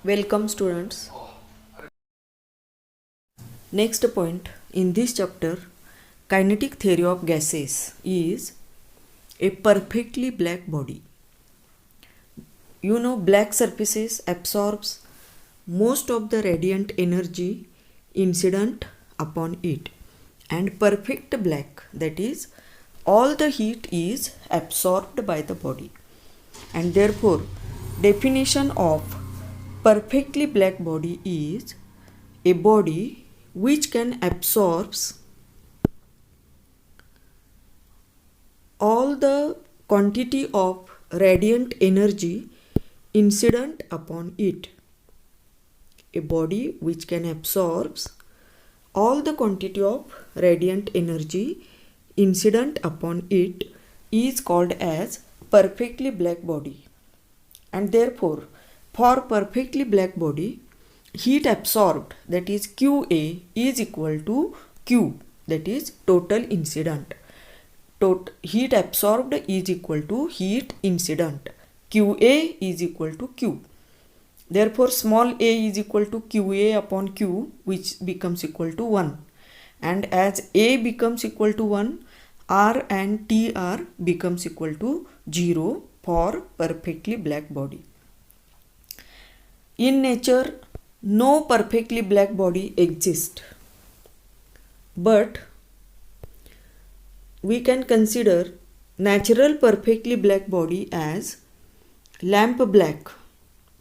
Welcome students. Next point in this chapter, kinetic theory of gases is a perfectly black body. You know, black surfaces absorbs most of the radiant energy incident upon it, and perfect black, that is, all the heat is absorbed by the body, and therefore definition of perfectly black body is a body which can absorbs all the quantity of radiant energy incident upon it. A body which can absorbs all the quantity of radiant energy incident upon it is called as perfectly black body. And therefore, for perfectly black body, heat absorbed, that is QA, is equal to Q, that is total incident. Heat absorbed is equal to heat incident. QA is equal to Q. Therefore, small a is equal to QA upon Q, which becomes equal to 1. And as A becomes equal to 1, R and TR becomes equal to 0 for perfectly black body. In nature, no perfectly black body exists. But we can consider natural perfectly black body as lamp black,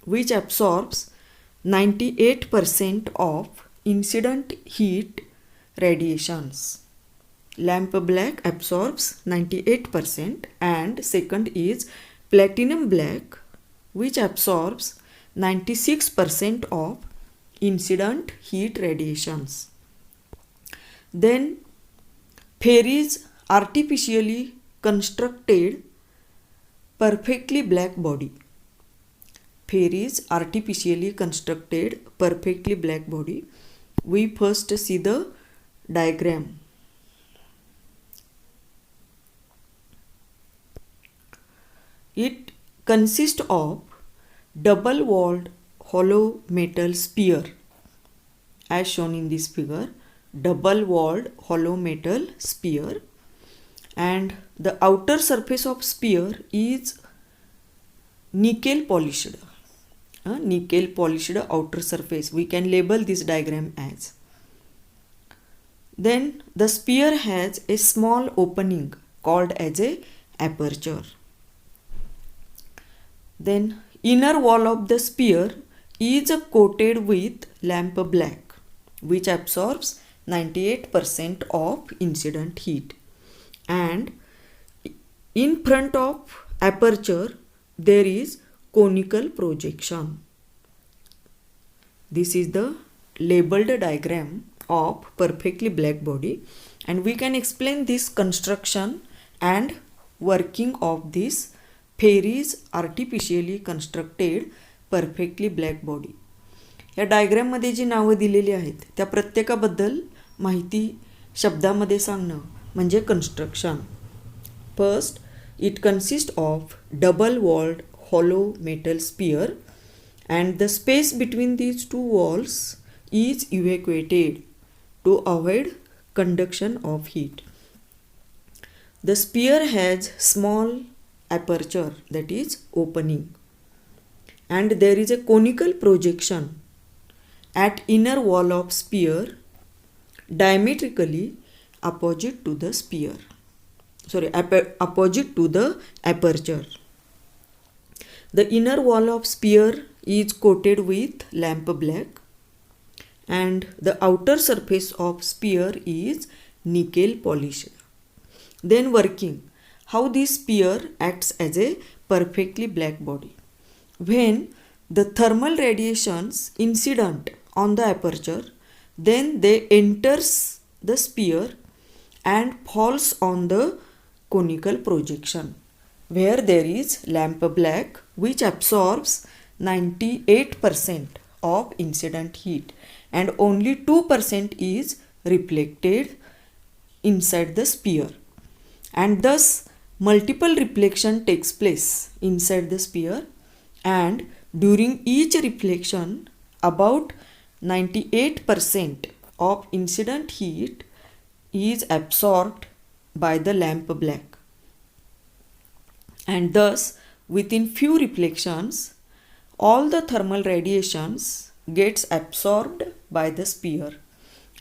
which absorbs 98% of incident heat radiations. Lamp black absorbs 98%, and second is platinum black, which absorbs 96% of incident heat radiations. Then Fairies artificially constructed perfectly black body. Fairies artificially constructed perfectly black body. We first see the diagram. It consists of double-walled hollow metal sphere, as shown in this figure. Double-walled hollow metal sphere, and the outer surface of sphere is nickel polished. Nickel polished outer surface. We can label this diagram as. Then the sphere has a small opening called as a aperture. Then inner wall of the sphere is coated with lamp black, which absorbs 98% of incident heat. And in front of aperture there is conical projection. This is the labeled diagram of perfectly black body, and we can explain this construction and working of this Fairies artificially constructed perfectly black body. या डायग्राममध्ये जी नावं दिलेली आहेत त्या प्रत्येकाबद्दल माहिती शब्दामध्ये सांगणं म्हणजे construction. First, it consist of double walled hollow metal sphere, and the space between these two walls is evacuated to avoid conduction of heat. The sphere has small aperture, that is opening, and there is a conical projection at inner wall of sphere diametrically opposite to the sphere. Opposite to the aperture. The inner wall of sphere is coated with lamp black, and the outer surface of sphere is nickel polished. Then working. How this sphere acts as a perfectly black body. When the thermal radiations incident on the aperture, then they enters the sphere and falls on the conical projection, where there is lamp black, which absorbs 98% of incident heat, and only 2% is reflected inside the sphere, and thus multiple reflection takes place inside the sphere, and During each reflection, about 98% of incident heat is absorbed by the lamp black, and thus within few reflections all the thermal radiations gets absorbed by the sphere,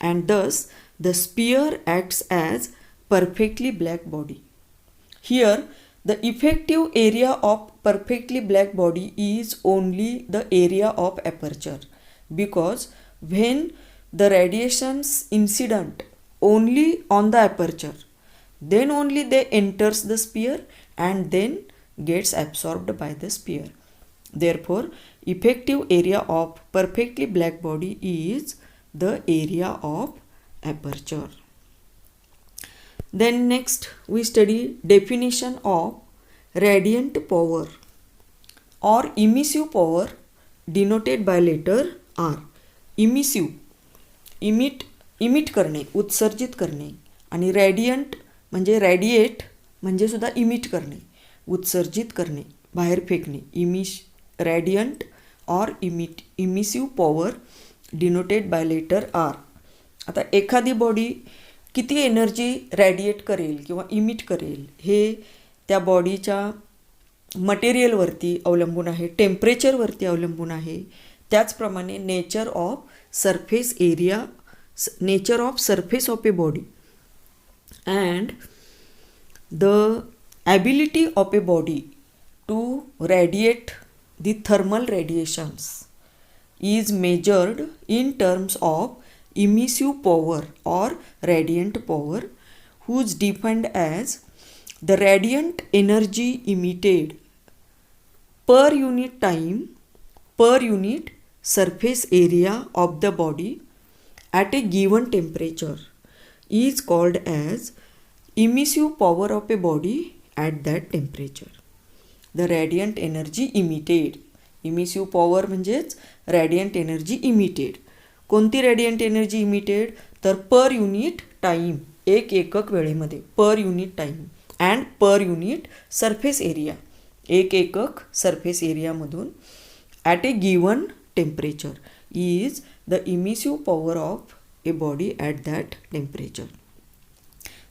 and thus the sphere acts as perfectly black body. Here the effective area of perfectly black body is only the area of aperture, because when the radiations incident only on the aperture, then only they enters the sphere and then gets absorbed by the sphere. Therefore, effective area of perfectly black body is the area of aperture. Then next we study definition of radiant power or emissive power, denoted by letter R. Emissive, emit करणे, उत्सर्जित करणे, आणि रॅडियंट म्हणजे रॅडिएट म्हणजे सुद्धा emit करणे, उत्सर्जित करणे, बाहेर फेकणे. Radiant or emissive power denoted by letter R. आता एखादी बॉडी किती एनर्जी रॅडिएट करेल किंवा इमिट करेल हे त्या बॉडीच्या मटेरियलवरती अवलंबून आहे, टेम्परेचरवरती अवलंबून आहे. त्याचप्रमाणे nature of surface of a body and the ability of a body to radiate the thermal radiations is measured in terms of emissive power or radiant power, whose defined as the radiant energy emitted per unit time per unit surface area of the body at a given temperature is called as emissive power of a body at that temperature. The radiant energy emitted, emissive power म्हणजेच radiant energy emitted. कोणती radiant energy emitted? तर per unit time, एक एकक वेळेमध्ये, per unit time and per unit surface area, एक एकक surface area मधून at a given temperature is the emissive power of a body at that temperature.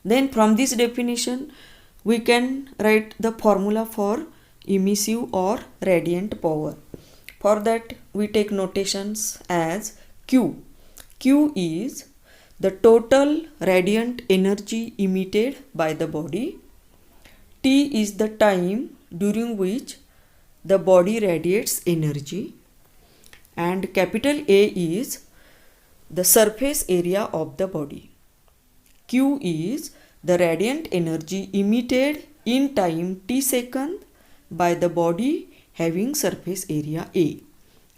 Then from this definition we can write the formula for emissive or radiant power. For that we take notations as Q. Q is the total radiant energy emitted by the body. T is the time during which the body radiates energy, and capital A is the surface area of the body. Q is the radiant energy emitted in time t second by the body having surface area A.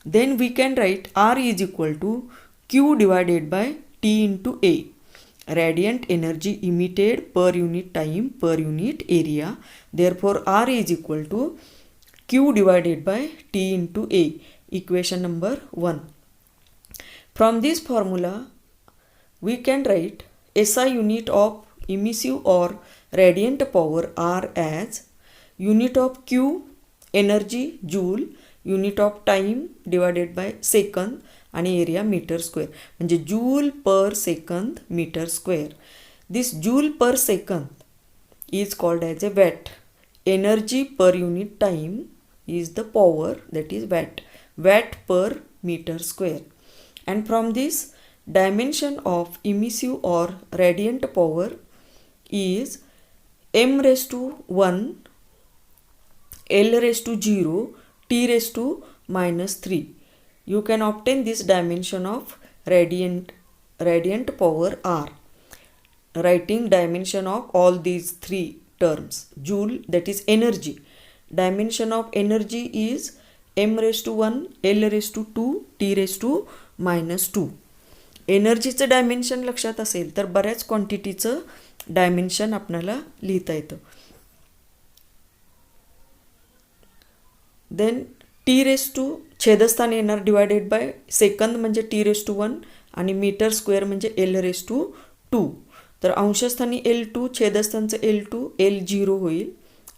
Then we can write R is equal to Q divided by T into A. Radiant energy emitted per unit time per unit area. Therefore, R is equal to Q divided by T into A. Equation number 1. From this formula we can write SI unit of emissive or radiant power R as unit of Q energy joule, unit of time divided by second आणि area meter square, म्हणजे joule per second meter square. This joule per second is called as a watt. Energy per unit time is the power, that is watt. Watt per meter square. And from this dimension of emissive or radiant power is m raised to 1, l raised to 0, t raised to minus 3. You can obtain this dimension of radiant power R, writing dimension of all these three terms. Joule, that is energy. Dimension of energy is m raised to 1, l raised to 2, t raised to minus 2. एनर्जीचं dimension लक्षात असेल तर बऱ्याच क्वांटिटीचं dimension आपल्याला लिहिता येतं. Then T raise to छेदस्थान येणार divided by second म्हणजे T raise to 1 आणि मीटर स्क्वेअर म्हणजे एल रेस टू 2. तर अंशस्थानी L2, छेदस्थानचं L2, L0 होईल.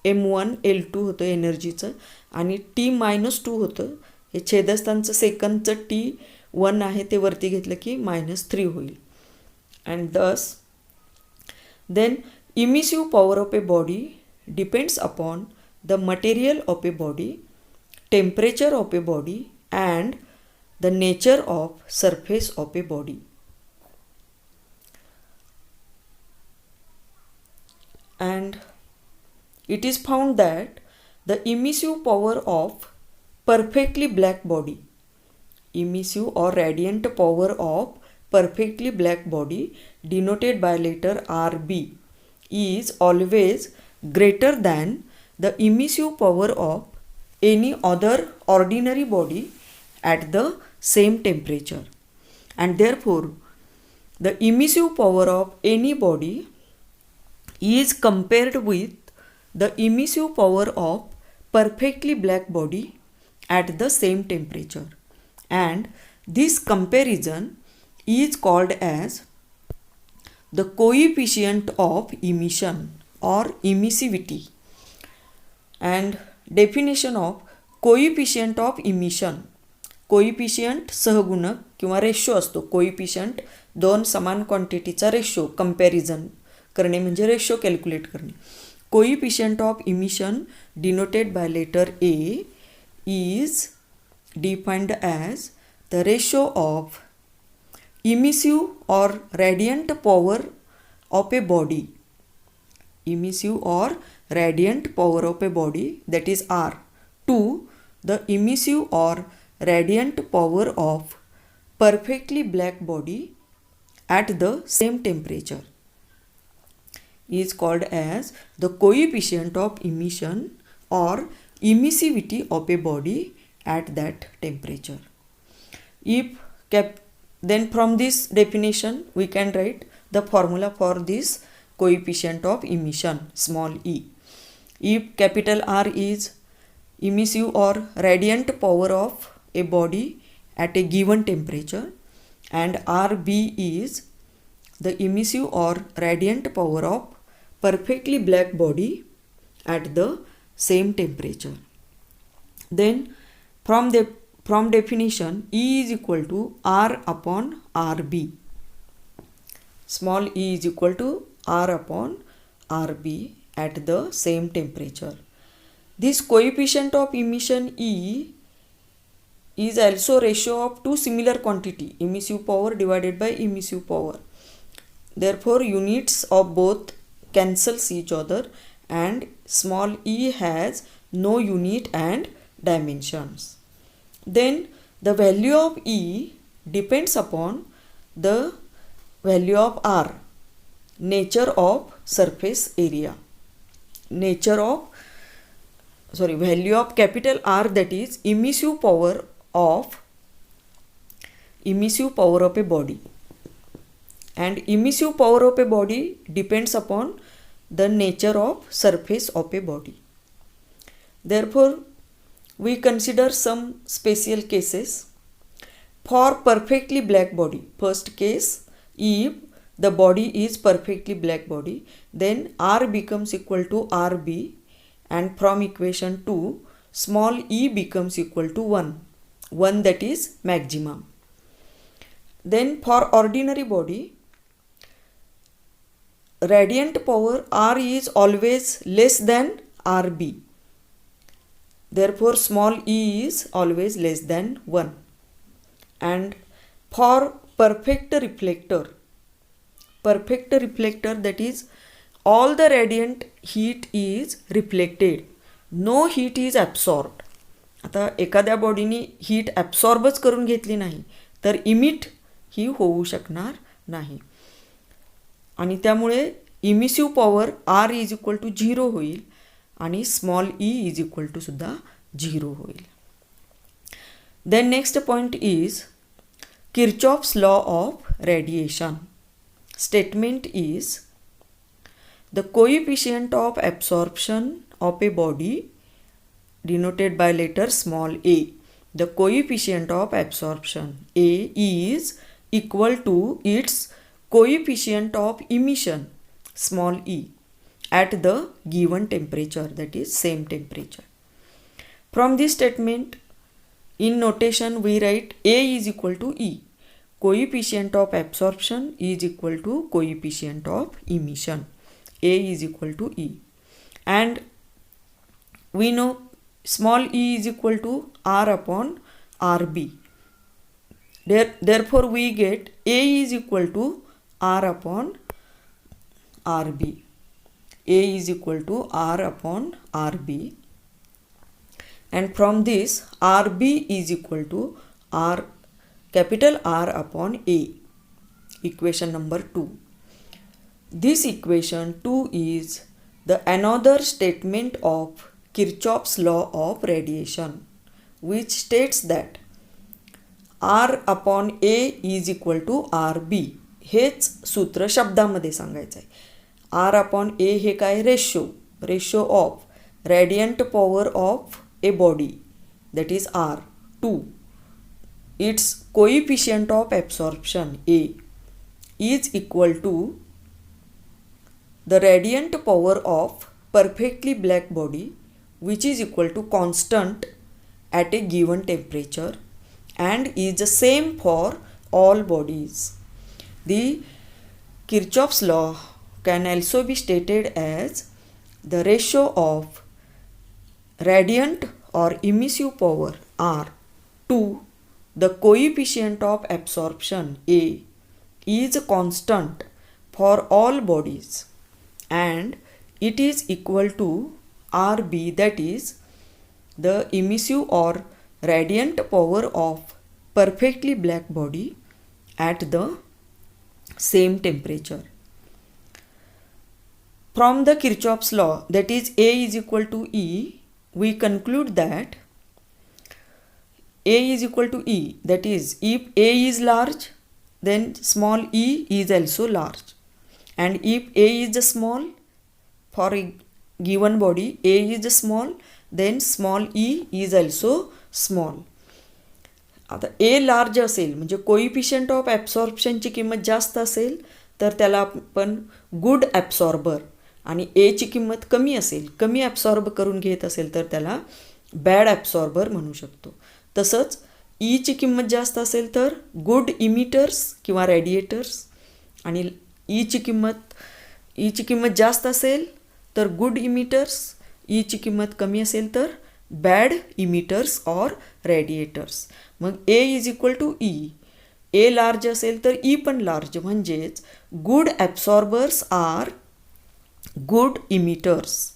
M1 L2 होतं एनर्जीचं आणि T-2 होतं हे छेदस्थानचं सेकंदचं T1 आहे ते वरती घेतलं की -3 होईल. अँड दस then emissive power of a body depends upon the material of a body, temperature of a body and the nature of surface of a body. And it is found that the emissive power of perfectly black body, emissive or radiant power of perfectly black body denoted by letter RB is always greater than the emissive power of any other ordinary body at the same temperature, and therefore the emissive power of any body is compared with the emissive power of perfectly black body at the same temperature, and this comparison is called as the coefficient of emission or emissivity. And definition of coefficient of emission. Coefficient सहगुणक किंवा ratio असतो. Coefficient दोन समान क्वांटिटीचा ratio comparison करणे म्हणजे ratio calculate करणे. Coefficient of emission denoted by letter A is defined as the ratio of emissive or radiant power of a body, emissive or radiant power of a body, that is R, to the emissive or radiant power of perfectly black body at the same temperature, is called as the coefficient of emission or emissivity of a body at that temperature. Then from this definition we can write the formula for this coefficient of emission, small e. If capital R is emissive or radiant power of a body at a given temperature and RB is the emissive or radiant power of perfectly black body at the same temperature, then from definition E is equal to R upon RB. Small e is equal to R upon RB at the same temperature. This coefficient of emission E is also ratio of two similar quantity, emissive power divided by emissive power. Therefore units of both cancels each other and small e has no unit and dimensions. Then the value of E depends upon the value of R, nature of surface area, value of capital R, that is emissive power of a body, and emissive power of a body depends upon the nature of surface of a body. Therefore we consider some special cases. For perfectly black body, first case, if the body is perfectly black body, then R becomes equal to RB, and from equation 2 small e becomes equal to 1, that is maximum. Then for ordinary body, radiant power R is always less than RB. Therefore small e is always less than 1. And for perfect reflector, that is all the radiant heat is reflected, no heat is absorbed. आता एखाद्या बॉडीने heat ॲब्सॉर्बच करून घेतली नाही तर emit ही होऊ शकणार नाही, आणि त्यामुळे emissive power R is equal to 0 होईल आणि small e is equal to सुद्धा 0 होईल. Then next point is Kirchoff's law of radiation. Statement is the coefficient of absorption of a body denoted by letter small a. The coefficient of absorption A is equal to its coefficient of emission small e at the given temperature, that is same temperature. From this statement In notation we write A is equal to E. Coefficient of absorption is equal to coefficient of emission. A is equal to E. And we know small e is equal to R upon RB. Therefore we get A is equal to R upon RB. A is equal to R upon RB. And from this RB is equal to R, capital R upon A. Equation number 2. This equation 2 is the another statement of Kirchhoff's law of radiation, which states that R upon A is equal to RB. हेच सूत्र शब्दामध्ये सांगायचं आहे. R upon A हे काय? Ratio of radiant power of a body, that is R. 2. Its coefficient of absorption A is equal to the radiant power of perfectly black body, which is equal to constant at a given temperature and is the same for all bodies. The Kirchhoff's law can also be stated as the ratio of radiant or emissive power R to the coefficient of absorption A is constant for all bodies, and it is equal to RB, that is the emissive or radiant power of perfectly black body at the same temperature. From the Kirchhoff's law, that is A is equal to E, we conclude that A is equal to E, that is if A is large, then small e is also large, and if A is small, for a given body A is small, then small e is also small. आता ए large असेल म्हणजे coefficient of ॲब्सॉर्प्शनची किंमत जास्त असेल तर त्याला आपण good absorber, आणि एची किंमत कमी असेल, कमी ॲब्सॉर्ब करून घेत असेल तर त्याला बॅड ॲब्सॉर्बर म्हणू शकतो. तसंच ईची किंमत जास्त असेल तर गुड इमिटर्स किंवा रेडिएटर्स, आणि ईची किंमत जास्त असेल तर गुड इमिटर्स, ईची किंमत कमी असेल तर बॅड इमिटर्स ऑर रेडिएटर्स. मग a is equal to e, a large असेल तर ई पण लार्ज, म्हणजेच good absorbers are good emitters,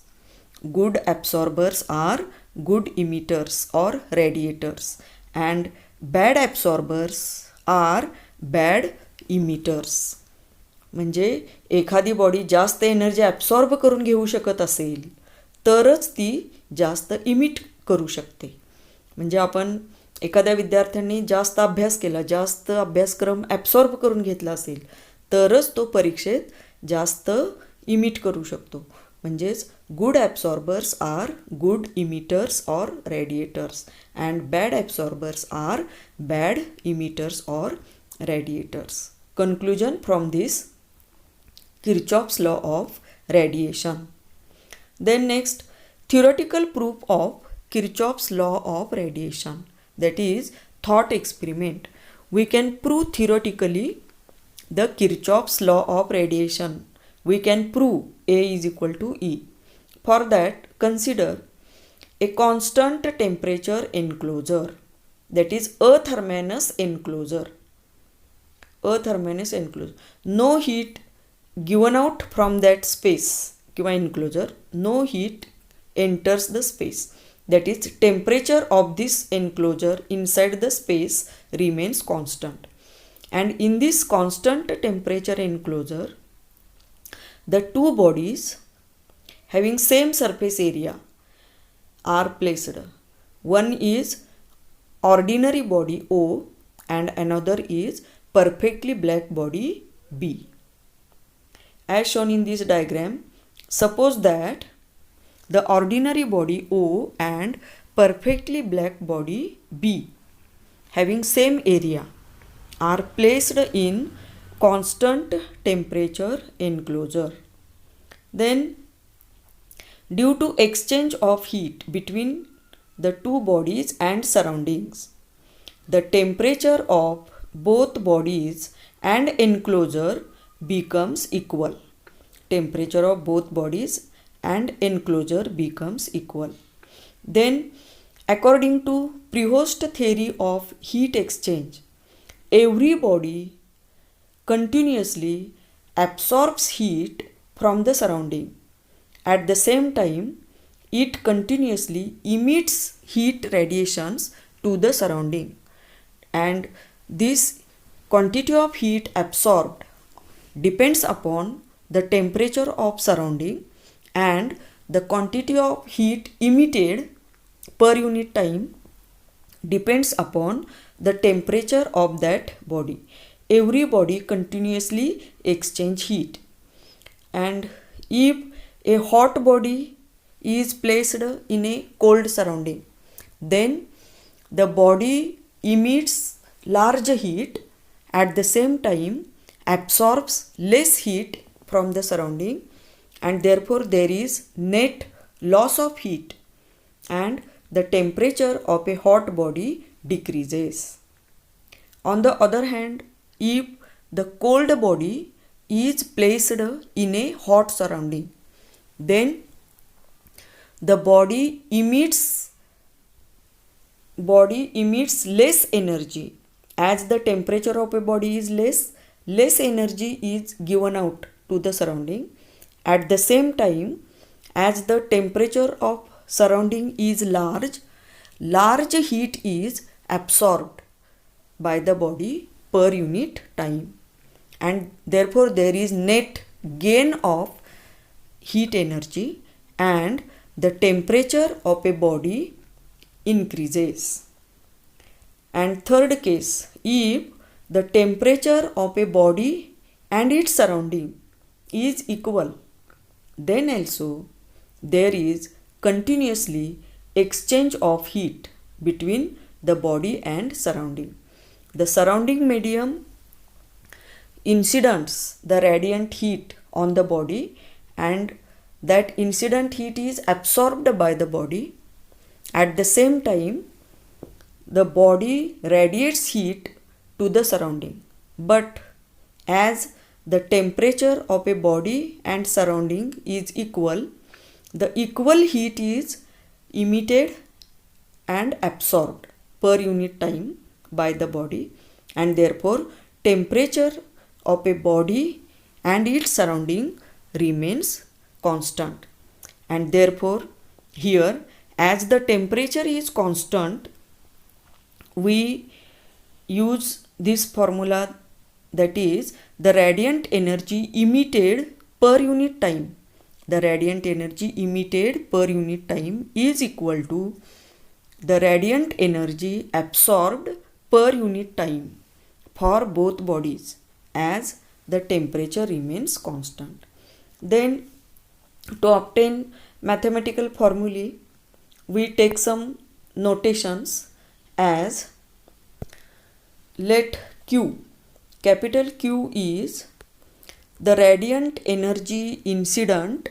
good absorbers are good emitters or radiators, and bad absorbers are bad emitters. म्हणजे एखादी body जास्त energy absorb करून घेऊ शकत असेल तरच ती जास्त इमिट करू शकते. म्हणजे आपण एखाद्या विद्यार्थ्यांनी जास्त अभ्यास केला, जास्त अभ्यासक्रम ॲब्सॉर्ब करून घेतला असेल तरच तो परीक्षेत जास्त इमिट करू शकतो. म्हणजेच good absorbers are good emitters or radiators, and bad absorbers are bad emitters or radiators. Conclusion from this Kirchhoff's law of radiation. Then next, theoretical proof of Kirchhoff's law of radiation, that is thought experiment. We can prove theoretically the Kirchhoff's law of radiation. We can prove A is equal to E. For that, consider a constant temperature enclosure, that is a thermalus enclosure. A thermalus enclosure. No heat given out from that space किंवा enclosure. No heat enters the space. That is, temperature of this enclosure inside the space remains constant. And in this constant temperature enclosure, the two bodies having same surface area are placed. One is ordinary body O and another is perfectly black body B. As shown in this diagram, suppose that the ordinary body O and perfectly black body B having same area are placed in constant temperature enclosure. Then, due to exchange of heat between the two bodies and surroundings, the temperature of both bodies and enclosure becomes equal. Temperature of both bodies and enclosure becomes equal. Then, according to Kirchhoff theory of heat exchange, every body continuously absorbs heat from the surrounding. At the same time, it continuously emits heat radiations to the surrounding, and this quantity of heat absorbed depends upon the temperature of surrounding, and the quantity of heat emitted per unit time depends upon the temperature of that body. Every body continuously exchange heat, and if a hot body is placed in a cold surrounding, then the body emits large heat, at the same time absorbs less heat from the surrounding, and therefore there is net loss of heat, and the temperature of a hot body decreases. On the other hand, if the cold body is placed in a hot surrounding, then the body emits less energy. As the temperature of a body is less energy is given out to the surrounding. At the same time, as the temperature of surrounding is large heat is absorbed by the body per unit time, and therefore there is net gain of heat energy, and the temperature of a body increases. And third case, if the temperature of a body and its surrounding is equal, then also there is continuously exchange of heat between the body and surrounding. The surrounding medium incidents the radiant heat on the body, and that incident heat is absorbed by the body. At the same time, the body radiates heat to the surrounding, but as the temperature of a body and surrounding is equal, the equal heat is emitted and absorbed per unit time by the body, and therefore temperature of a body and its surrounding remains constant. And therefore here, as the temperature is constant, we use this formula, that is the radiant energy emitted per unit time. The radiant energy emitted per unit time is equal to the radiant energy absorbed per unit time for both bodies, as the temperature remains constant. Then, to obtain mathematical formulae, we take some notations, as let Q, capital Q is the radiant energy incident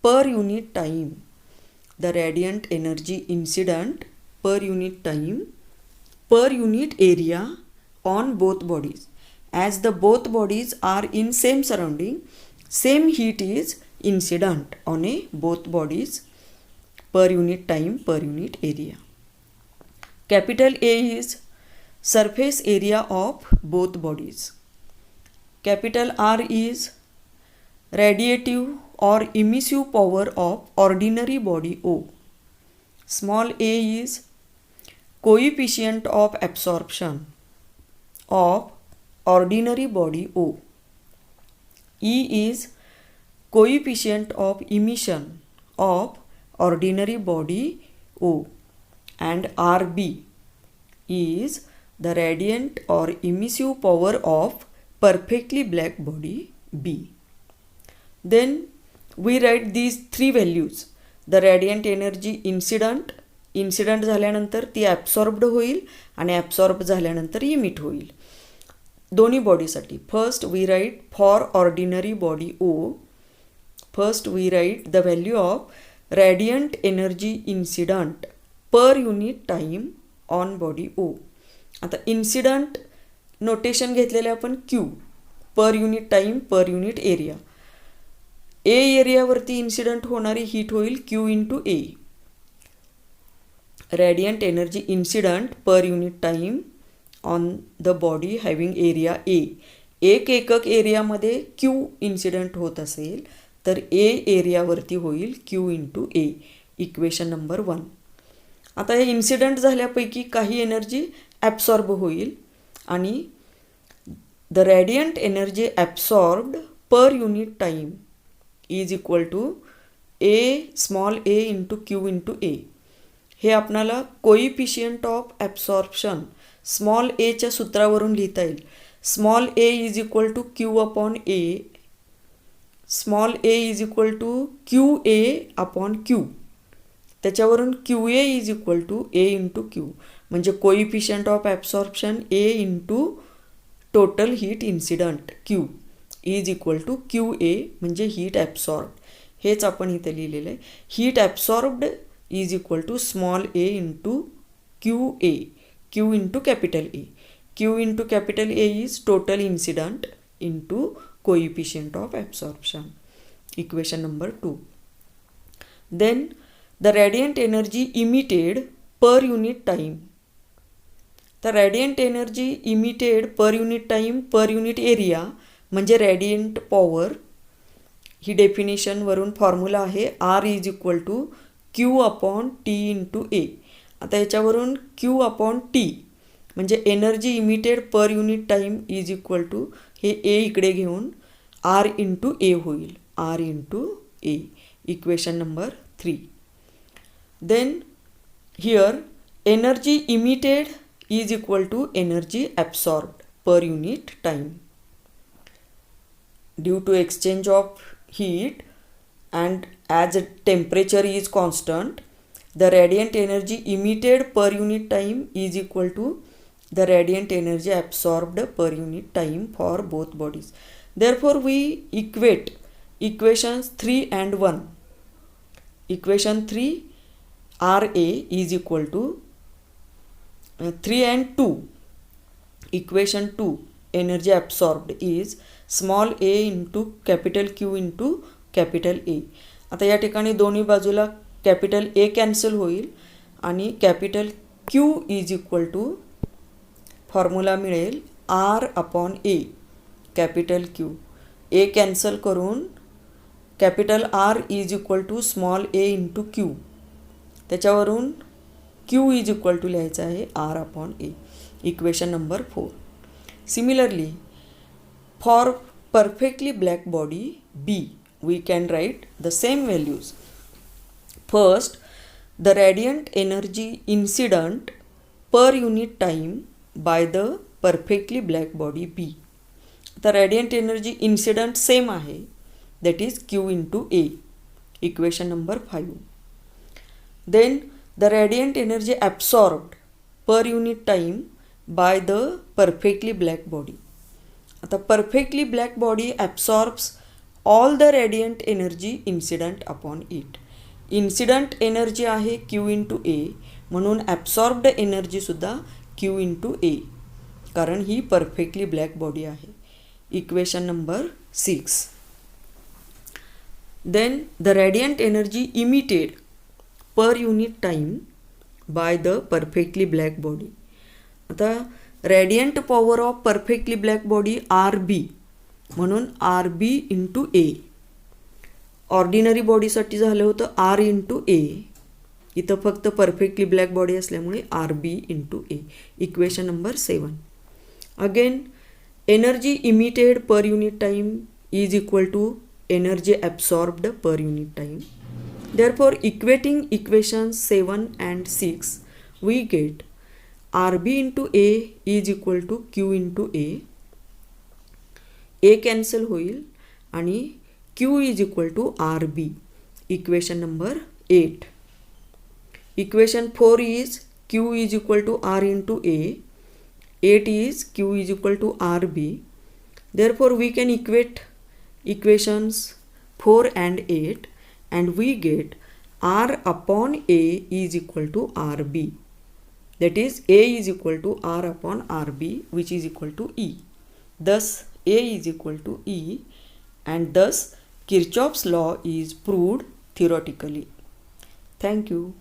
per unit time. The radiant energy incident per unit time per unit area on both bodies. As the both bodies are in same surrounding, same heat is incident on a both bodies per unit time per unit area. Capital A is surface area of both bodies. Capital R is radiative or emissive power of ordinary body O. Small a is coefficient of absorption of ordinary body O. E is coefficient of emission of ordinary body O. And RB is the radiant or emissive power of perfectly black body B. Then we write these three values. The radiant energy incident झाल्यानंतर ती absorbed होईल आणि absorb झाल्यानंतर emit होईल दोन्ही बॉडीसाठी. First we write for ordinary body O, first we write the value of radiant energy incident per unit time on body O, आता incident notation घेतलेले आपण Q, per unit time per unit area. A एरियावरती incident होणारी heat होईल Q into a. Radiant energy incident per unit time on the body having area a. एक एकक एरियामध्ये Q incident होत असेल तर ए एरियावरती होईल Q इंटू ए. Equation number 1. आता हे इन्सिडंट झाल्यापैकी काही एनर्जी ॲब्सॉर्ब होईल आणि the radiant energy absorbed per unit time is equal to a small a into Q into a. हे आपणाला कोइफिशियंट ऑफ ॲब्सॉर्प्शन स्मॉल एच्या सूत्रावरून लिहिता येईल. Small a is equal to Q upon a. Small a is equal to QA upon Q. त्याच्यावरून QA is equal to a into Q. म्हणजे coefficient of absorption a into total heat incident Q is equal to QA म्हणजे heat absorbed. हेच आपण इथे लिहिलेलं आहे. Heat absorbed is equal to small a into QA. Q into capital a. Q into capital a is total incident into coefficient of absorption. Equation number 2. Then the radiant energy emitted per unit time. तर radiant energy emitted per unit time per unit area म्हणजे radiant power. ही डेफिनेशनवरून formula आहे R is equal to Q upon T into a. आता याच्यावरून Q upon T म्हणजे energy emitted per unit time is equal to हे a इकडे घेऊन R इंटू ए होईल. R into A. Equation number 3. Then here energy emitted is equal to energy absorbed per unit time. Due to exchange of heat and as temperature is constant, the radiant energy emitted per unit time is equal to the radiant energy absorbed per unit time for both bodies. Therefore, we equate equations 3 and 1. Equation 3 RA is equal to 3 and 2. Equation 2 energy absorbed is small a into capital Q into capital ए. आता या ठिकाणी दोन्ही बाजूला capital ए cancel होईल आणि capital Q is equal to formula मिळेल R upon A. Capital Q A cancel करून capital R is equal to small a into Q. त्याच्यावरून Q इज इक्वल टू लिहायचं आहे R upon A. Equation number 4. Similarly for perfectly black body B, we can write the same values. First, the radiant energy incident per unit time by the perfectly black body B. The radiant energy incident same आहे, that is Q into A. Equation number 5. Then the radiant energy absorbed per unit time by the perfectly black body. आता perfectly black body absorbs all the radiant energy incident upon it. Incident energy आहे Q into A म्हणून absorbed energy सुद्धा Q into A कारण ही perfectly black body आहे. Equation number 6. Then the radiant energy emitted per unit time by the perfectly black body. आता radiant power of perfectly black body RB म्हणून RB into A. Ordinary बॉडीसाठी झालं होतं R into A. इथं फक्त perfectly black body असल्यामुळे RB into A. Equation number 7. Again energy emitted per unit time is equal to energy absorbed per unit time. Therefore equating equations 7 and 6 we get RB into A is equal to Q into A. A cancel होईल आणि Q is equal to RB. Equation number 8. Equation 4 is Q is equal to R into A. 8 is Q is equal to RB. Therefore, we can equate equations 4 and 8 and we get R upon A is equal to RB. that is A is equal to R upon RB, which is equal to E. Thus A is equal to E, and thus Kirchhoff's law is proved theoretically. Thank you.